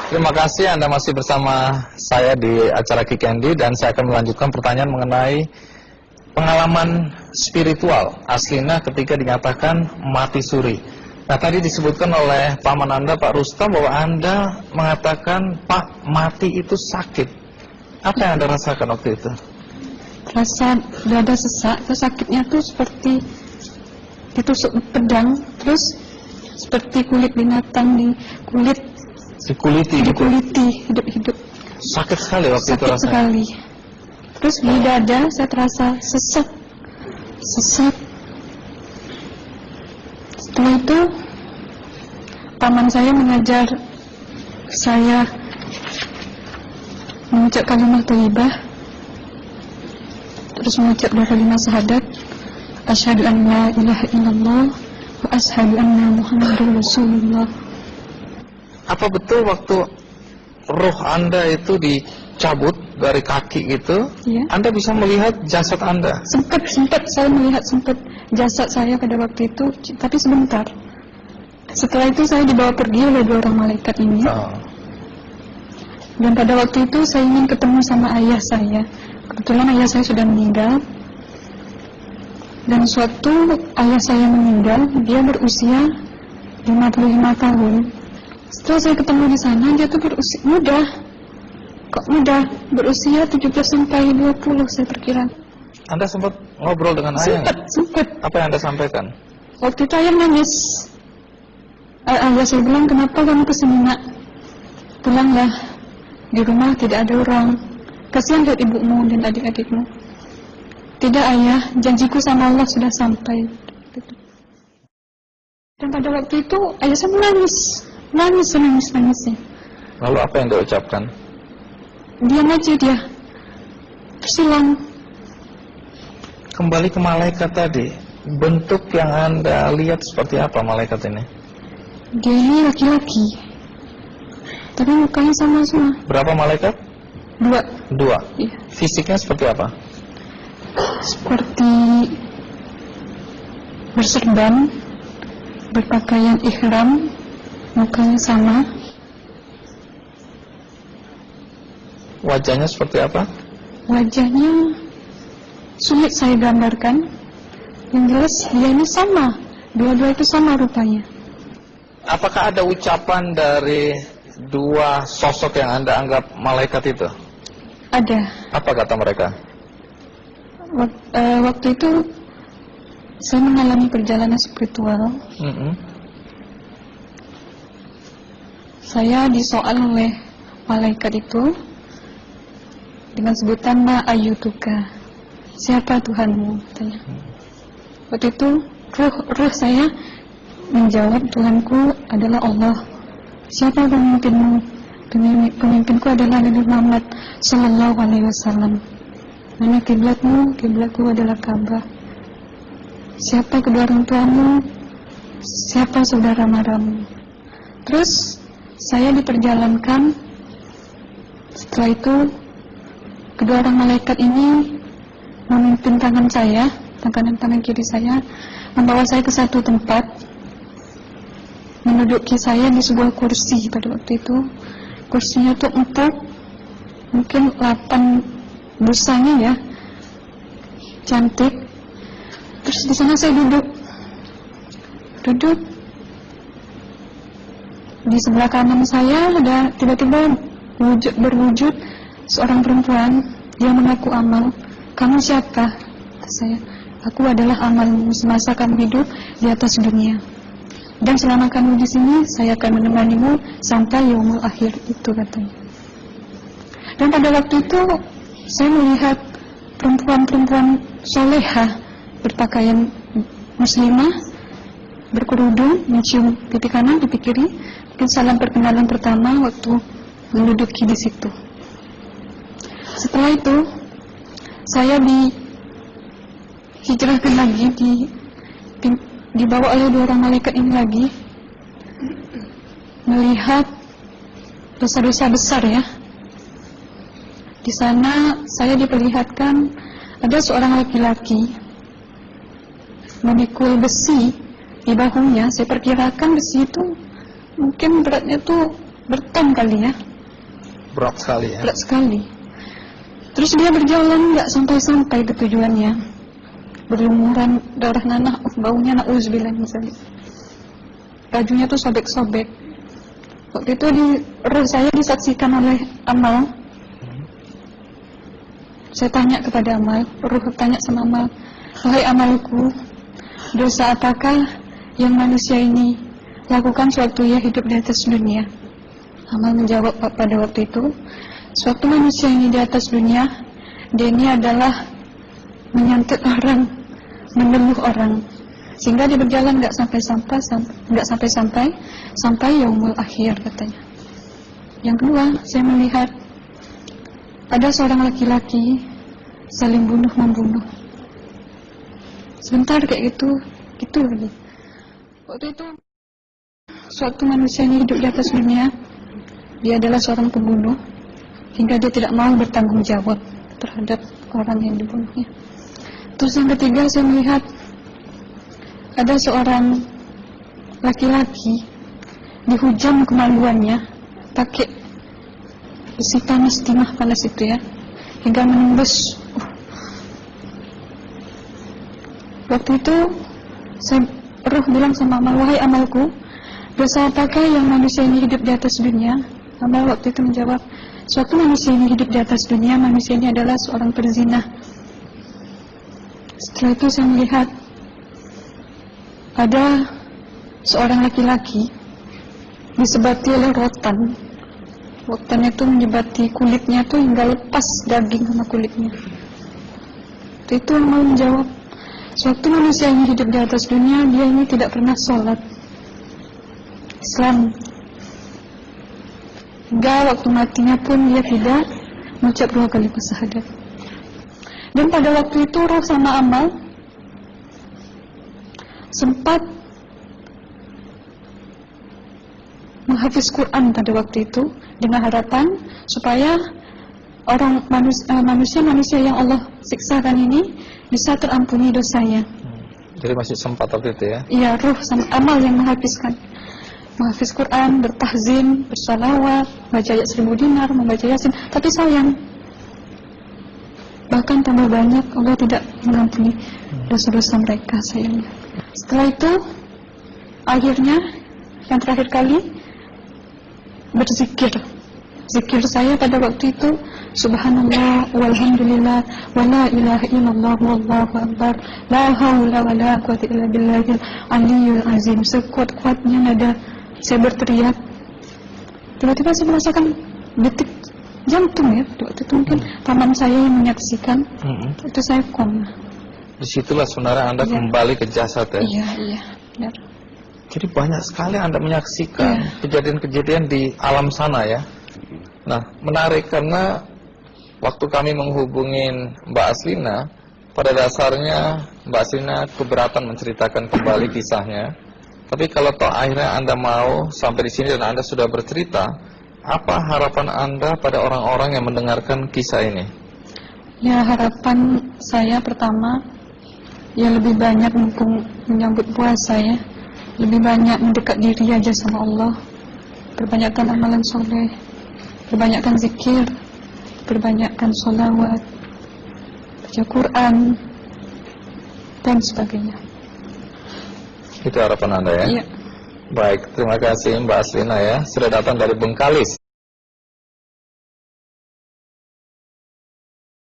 Terima kasih Anda masih bersama saya di acara Ki Candy, dan saya akan melanjutkan pertanyaan mengenai pengalaman spiritual aslinya ketika dinyatakan mati suri. Nah, tadi disebutkan oleh paman Anda, Pak Rustam, bahwa Anda mengatakan, Pak, mati itu sakit. Apa yang Anda rasakan waktu itu? Rasa dada sesak, terus sakitnya tuh seperti ditusuk pedang, terus seperti kulit binatang Dikuliti gitu? dikuliti hidup-hidup. Sakit sekali waktu itu Sakit rasanya? sekali. Terus di dada saya terasa sesak. Setelah itu paman saya mengajar saya mengucap kalimat thayyibah, terus mengucap 25 syahadat, asyhadu an la ilaha illallah wa asyhadu anna muhammadar rasulullah. Apa betul waktu roh Anda itu dicabut dari kaki itu, Ya. Anda bisa melihat jasad Anda? Sempat saya melihat jasad saya pada waktu itu, tapi sebentar. Setelah itu saya dibawa pergi oleh 2 orang malaikat ini. Dan pada waktu itu saya ingin ketemu sama ayah saya. Kebetulan ayah saya sudah meninggal. Dan suatu ayah saya meninggal, dia berusia 55 tahun. Setelah saya ketemu di sana, dia tuh berusia muda. Kok muda? Berusia 17 sampai 20 saya perkira. Anda sempat ngobrol dengan ayah? Sempat. Apa yang Anda sampaikan? Waktu itu ayah nangis. Ayah saya bilang, kenapa kamu kesini nak? Pulanglah. Di rumah tidak ada orang. Kasihan lihat ibumu dan adik-adikmu. Tidak ayah, janjiku sama Allah sudah sampai. Dan pada waktu itu ayah saya menangis. Lalu apa yang dia ucapkan? Diam aja dia. Tersilang. Kembali ke malaikat tadi, bentuk yang Anda lihat seperti apa malaikat ini? Dia ini laki-laki, tapi mukanya sama semua. Berapa malaikat? 2. 2. Iya. Fisiknya seperti apa? Seperti berserban, berpakaian ihram, mukanya sama. Wajahnya seperti apa? Wajahnya sulit saya gambarkan. Yang jelas dia ini sama, dua-dua itu sama rupanya. Apakah ada ucapan dari 2 sosok yang Anda anggap malaikat itu? Ada. Apa kata mereka? Waktu itu saya mengalami perjalanan spiritual. Saya disoal oleh malaikat itu dengan sebutan ma ayyutuka, siapa Tuhanmu, katanya. Waktu itu ruh saya menjawab, Tuhanku adalah Allah. Siapa pemimpinmu? Pemimpinku adalah Nabi Muhammad sallallahu alaihi wasallam. Mana kiblatmu? Kiblatku adalah Ka'bah. Siapa kedua orang tuamu? Siapa saudara maramu? Terus saya diperjalankan. Setelah itu kedua orang malaikat ini memimpin tangan saya, tangan kiri saya, membawa saya ke satu tempat, menduduki saya di sebuah kursi. Pada waktu itu kursinya tuh empuk, mungkin 8 busanya ya, cantik. Terus di sana saya duduk. Di sebelah kanan saya ada tiba-tiba berwujud seorang perempuan. Dia mengaku amal. Kamu siapa? Kata saya. Aku adalah amalmu semasa kamu hidup di atas dunia. Dan selama kamu di sini, saya akan menemanimu sampai yaumul akhir, itu katanya. Dan pada waktu itu saya melihat perempuan-perempuan solehah berpakaian muslimah, berkerudung, mencium pipi kanan, pipi kiri. Mungkin salam perkenalan pertama waktu menduduki di situ. Setelah itu saya dihijrahkan lagi, dibawa oleh 2 orang malaikat ini lagi, melihat dosa-dosa besar ya. Di sana saya diperlihatkan ada seorang laki-laki memikul besi di bahunya. Saya perkirakan besi itu mungkin beratnya tuh berton kali ya, Berat sekali ya. berat sekali. Terus dia berjalan nggak sampai-sampai ke tujuannya, berlumuran darah nanah, baunya na'udzubillah misalnya. Bajunya tuh sobek-sobek. Waktu itu roh saya disaksikan oleh Amal. Saya tanya kepada Amal, roh tanya sama Amal, wahai Amalku, dosa apakah yang manusia ini lakukan sewaktu ia hidup di atas dunia? Amal menjawab pada waktu itu, sewaktu manusia ini di atas dunia, dia ini adalah menyantet orang, meneluh orang, sehingga dia berjalan nggak sampai yaumul akhir katanya. Yang kedua, saya melihat ada seorang laki-laki saling bunuh-membunuh. Sebentar kayak gitu lagi. Waktu itu, suatu manusia ini hidup di atas dunia, dia adalah seorang pembunuh, hingga dia tidak mau bertanggung jawab terhadap orang yang dibunuhnya. Terus yang ketiga, saya melihat ada seorang laki-laki dihujam kemaluannya pakai besi panas, timah panas itu ya, hingga menembus. Waktu itu roh bilang sama Amal, wahai Amalku, dosa apakah yang manusia ini hidup di atas dunia? Amal waktu itu menjawab, suatu manusia ini hidup di atas dunia, manusia ini adalah seorang perzina. Setelah itu saya melihat ada seorang laki-laki disebati oleh rotan. Rotan itu menyebati kulitnya tuh hingga lepas daging sama kulitnya. Itu yang mau menjawab, suatu manusia ini hidup di atas dunia, dia ini tidak pernah sholat Islam. Hingga waktu matinya pun dia tidak mengucap 2 kali syahadat. Dan pada waktu itu roh sama Amal sempat menghafiz Quran pada waktu itu dengan harapan supaya orang manusia yang Allah siksakan ini bisa terampuni dosanya. Jadi masih sempat waktu itu ya? Iya, roh sama Amal yang menghafiz Quran, bertahzim, bersalawat, baca ayat 1000 dinar, membaca Yasin. Tapi sayang, bahkan tambah banyak Allah tidak mengampuni dosa-dosa mereka, sayangnya. Setelah itu, akhirnya yang terakhir kali berzikir. Zikir saya pada waktu itu, subhanallah, walhamdulillah, wa la ilaha illallah, wallahu akbar, la haula wa la quwwata illa billahil aliyyil azim. Sekuat-kuatnya nada saya berteriak. Tiba-tiba saya merasakan detik jantung ya. Waktu itu mungkin paman saya yang menyaksikan. Itu saya koma. Disitulah sebenarnya Anda kembali ke jasad ya? Iya, benar. Jadi banyak sekali Anda menyaksikan kejadian-kejadian di alam sana ya. Nah, menarik karena waktu kami menghubungin Mbak Aslina, pada dasarnya Mbak Aslina keberatan menceritakan kembali kisahnya. Tapi kalau toh akhirnya Anda mau sampai di sini dan Anda sudah bercerita, apa harapan Anda pada orang-orang yang mendengarkan kisah ini? Ya, harapan saya pertama, ya lebih banyak mumpung menyambut puasa ya, lebih banyak mendekat diri aja sama Allah, perbanyakkan amalan soleh, perbanyakkan zikir, perbanyakkan sholawat, baca Quran, dan sebagainya. Itu harapan Anda ya? Iya. Baik, terima kasih Mbak Aslina ya, sudah datang dari Bengkalis.